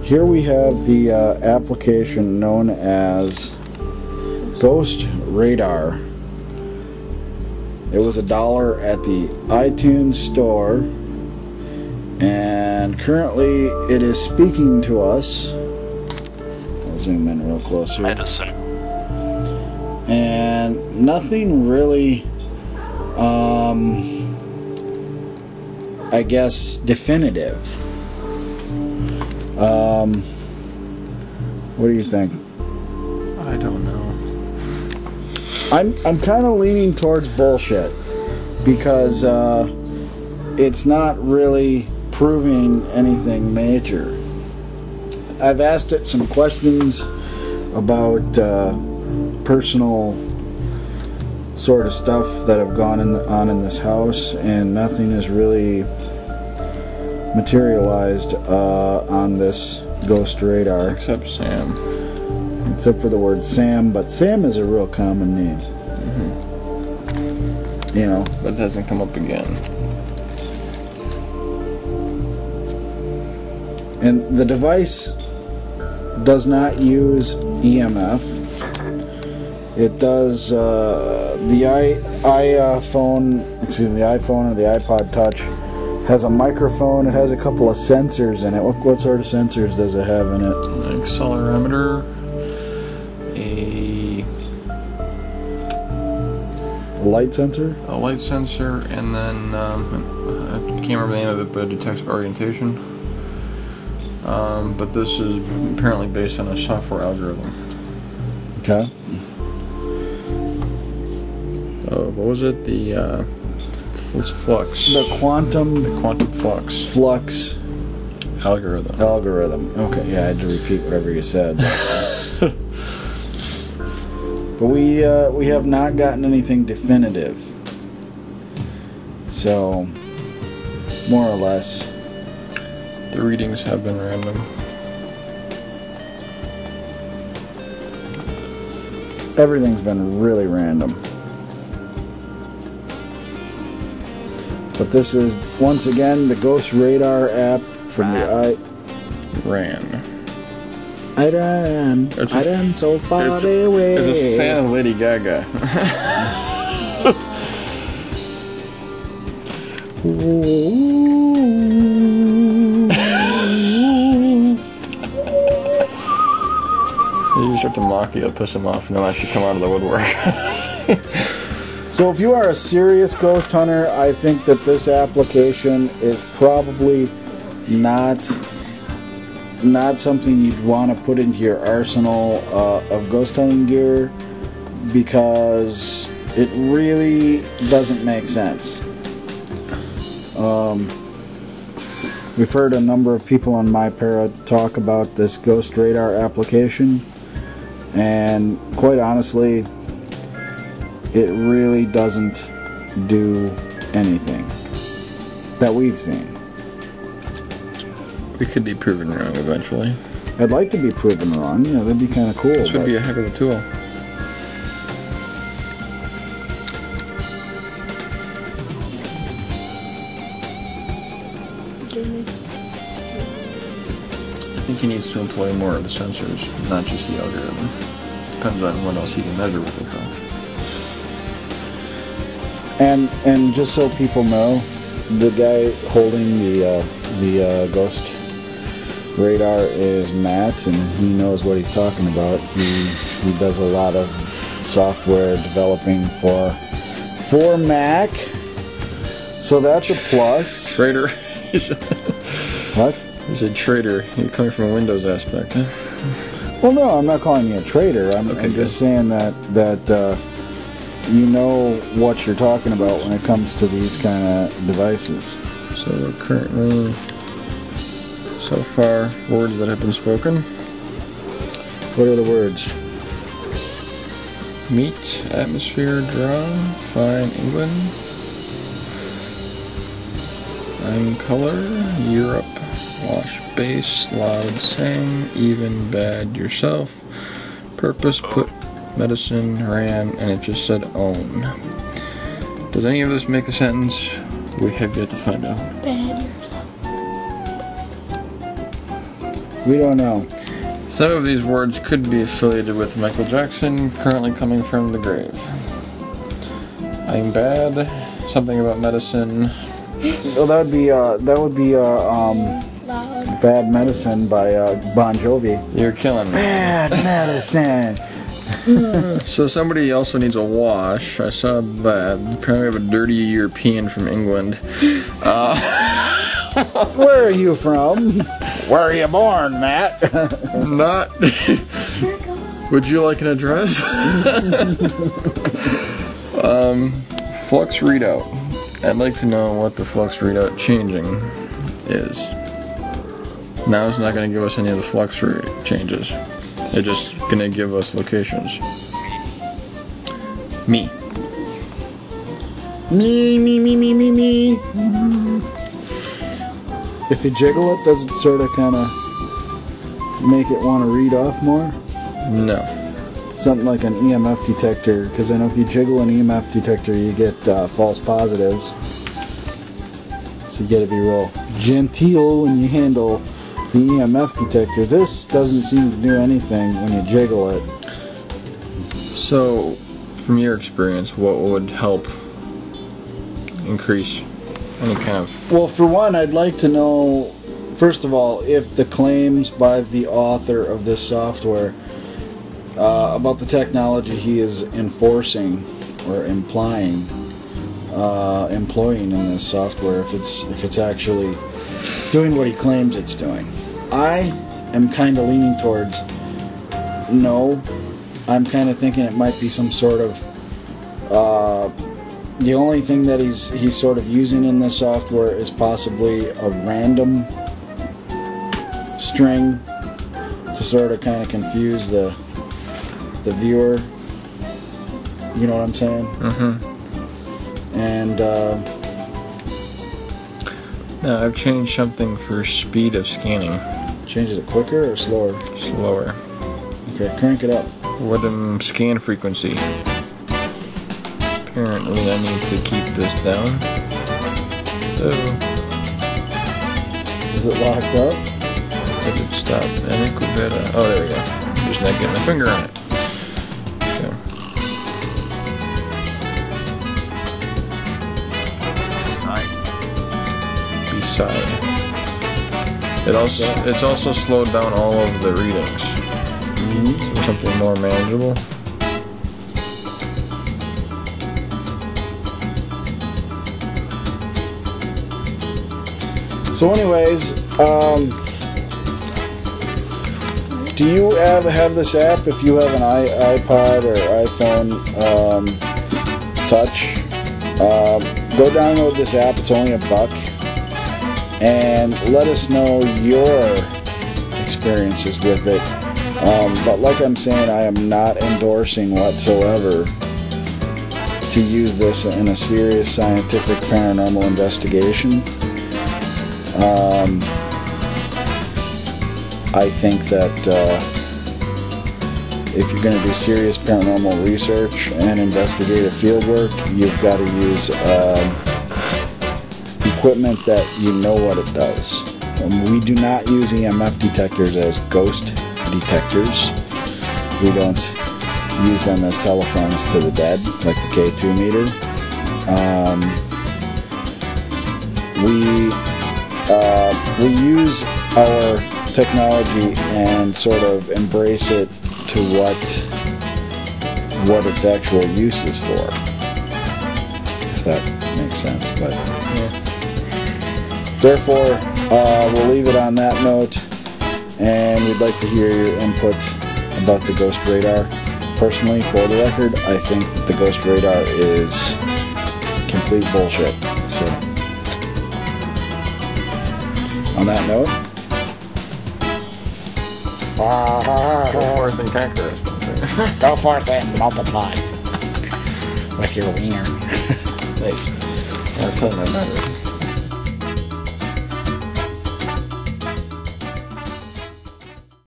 Here we have the application known as Ghost Radar. It was $1 at the iTunes store, and currently it is speaking to us. I'll zoom in real close here. Medicine. And nothing really, I guess, definitive. What do you think? I don't know. I'm kind of leaning towards bullshit because it's not really proving anything major. I've asked it some questions about personal sort of stuff that have gone on in this house, and nothing has really materialized on this Ghost Radar. Except Sam. Except for the word Sam, but Sam is a real common name. Mm-hmm. You know. But it hasn't come up again. And the device does not use EMF. It does the iPhone or the iPod Touch has a microphone. It has a couple of sensors in it. What sort of sensors does it have in it? An accelerometer, a light sensor, and then I can't remember the name of it, but it detects orientation. But this is apparently based on a software algorithm. Okay. Oh, what was it? The flux. The quantum flux algorithm. Okay, yeah, I had to repeat whatever you said. But we have not gotten anything definitive. So, more or less, the readings have been random. Everything's been really random. But this is, once again, the Ghost Radar app from the I ran so far away. It's a fan of Lady Gaga. You start to mock you, it'll piss him off, and they'll actually come out of the woodwork. So if you are a serious ghost hunter, I think that this application is probably not something you'd want to put into your arsenal of ghost hunting gear, because it really doesn't make sense. We've heard a number of people on MyPara talk about this Ghost Radar application, and quite honestly, it really doesn't do anything that we've seen. We could be proven wrong eventually. I'd like to be proven wrong. Yeah, that'd be kind of cool. This would be a heck of a tool. I think he needs to employ more of the sensors, not just the algorithm. Depends on what else he can measure with it, though. And just so people know, the guy holding the Ghost Radar is Matt, and he knows what he's talking about. He does a lot of software developing for Mac, so that's a plus. Trader. What? He's a trader. You're coming from a Windows aspect, huh? Well, no, I'm not calling you a trader. I'm just saying that you know what you're talking about when it comes to these kind of devices. So we're currently, so far, words that have been spoken. What are the words? Meet, atmosphere, draw, fine, England. I'm color, Europe, wash, base, loud, sing, even, bad, yourself. Purpose, put, medicine, ran, and it just said own. Does any of this make a sentence? We have yet to find out. Bad yourself. We don't know. Some of these words could be affiliated with Michael Jackson, currently coming from the grave. I'm bad. Something about medicine. Well, that would be Bad Medicine by Bon Jovi. You're killing me. Bad Medicine. So somebody also needs a wash. I saw that. Apparently we have a dirty European from England. Where are you from? Where are you born, Matt? Not. Would you like an address? Flux readout. I'd like to know what the flux readout changing is. Now it's not going to give us any of the flux changes. It's just going to give us locations. Me. Me. If you jiggle it, does it sort of kind of make it want to read off more? No. Something like an EMF detector, because I know if you jiggle an EMF detector, you get false positives. So you got to be real genteel when you handle the EMF detector. This doesn't seem to do anything when you jiggle it. So, from your experience, what would help increase any kind of... Well, for one, I'd like to know, first of all, if the claims by the author of this software about the technology he is enforcing or employing in this software, if it's actually doing what he claims it's doing. I am kind of leaning towards no. I'm kind of thinking it might be some sort of the only thing that he's sort of using in this software is possibly a random string to sort of kind of confuse the viewer. You know what I'm saying? Mm-hmm. And now I've changed something for speed of scanning. Changes it quicker or slower? Slower. Okay, crank it up. What scan frequency? Apparently I need to keep this down. Oh. Is it locked up? Did it stop? I think we've got a... Oh, there we go. I'm just not getting my finger on it. Okay. Beside. It's also slowed down all of the readings. Mm-hmm. So something more manageable. So anyways, do you have this app if you have an iPod or iPhone Touch? Go download this app. It's only $1. And let us know your experiences with it. But like I'm saying, I am not endorsing whatsoever to use this in a serious scientific paranormal investigation. I think that if you're going to do serious paranormal research and investigative fieldwork, you've got to use equipment that you know what it does. We do not use EMF detectors as ghost detectors. We don't use them as telephones to the dead, like the K2 meter. We use our technology and sort of embrace it to what its actual use is for, if that makes sense. But Yeah. Therefore, we'll leave it on that note, and we'd like to hear your input about the ghost radar. Personally, for the record, I think that the ghost radar is complete bullshit. So, on that note, Go forth and conquer us. go forth and multiply with your wiener. Thanks. I'll put my battery.